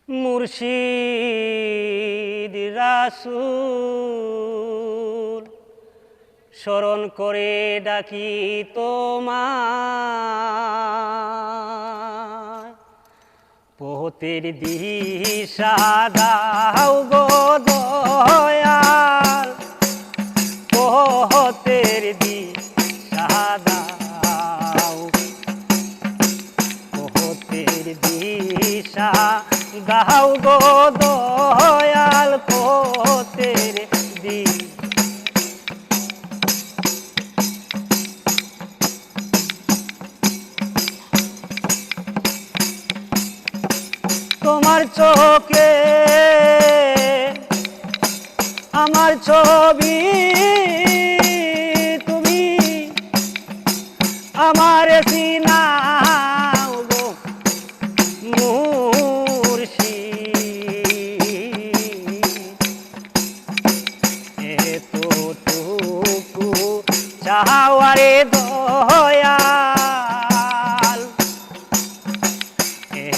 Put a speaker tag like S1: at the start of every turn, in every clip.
S1: মুর্শিদ রাসূল স্মরণ করে ডাকি তোমায়, পথের দিশা দাও গো দয়াল, পথের দিশা দাও, পথের দিশা দাও গো দয়াল, পথের দিশা। তোমার চোখে আমার ছবি, তুমি আমার চিনাও গো মুর্শিদ, এতটুকু চাওয়ারে দয়াল,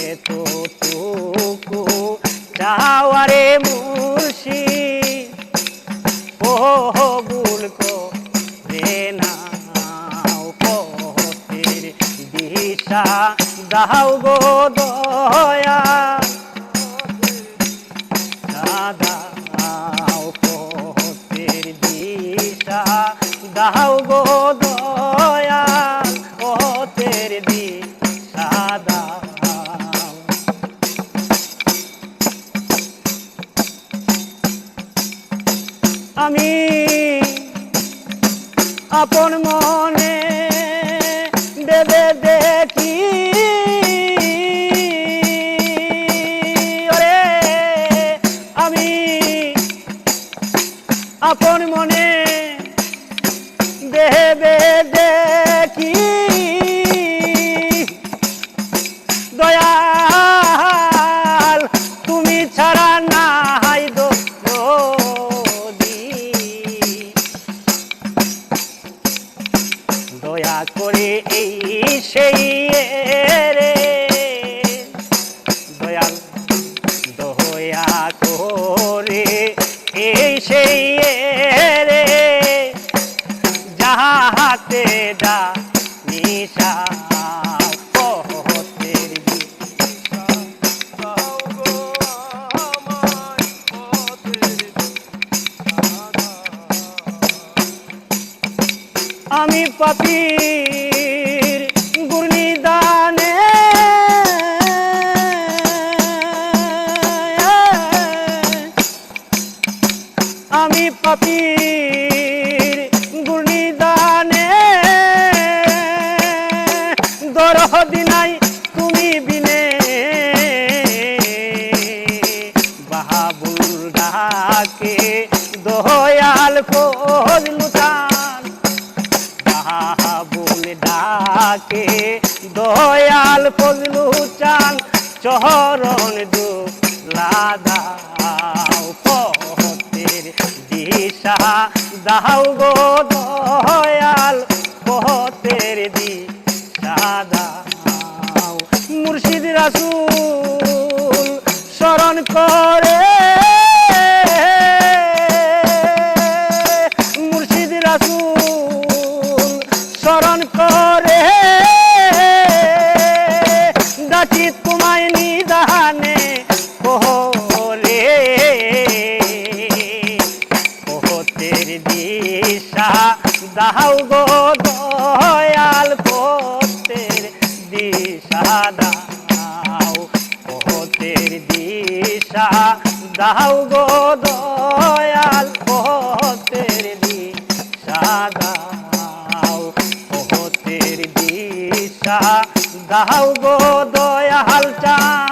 S1: এতটুকু চাওয়ারে মুর্শিদ, কবুল করে নাও, পথের দিশা দাও গো দয়াল, দাও পথের দিশা দাও গো দয়াল, পথের দিশা দাও। আমি আপন মনে দেবে দেখি, ওরে আমি আপন মনে দেবে দেখি, দয়াল তুমি ছাড়া নাই দো, দয়া করে এই সেই রে দয়াল, দয়া করে এই সেই রে, যাহাতে যা নিশা পথের দিশা দাও গো আমায়, পথের দিশা দাও। আমি পাপীর গুণিদানে আমি পাপীর গুণিদানে, দরদি নাই তুমি বিনে, বাহাবুল ডাকে দয়াল ফজলু চান, বাহাবুল ডাকে দয়াল ফজলু চান, চরণ দুলা দাও, পথের দিশা দাও গো দয়াল, পথের দিশা দাও। মুর্শিদ রাসূল স্মরণ করে, মুর্শিদ রাসূল স্মরণ করে ডাকি তোমায় নিদানে, ওরে পথের দিশা দাও গো দয়াল, পথের দিশা দাও, পথের দিশা দাও গো দয়াল, পথের দিশা দাও, পথের দিশা দাও গো দয়াল চান।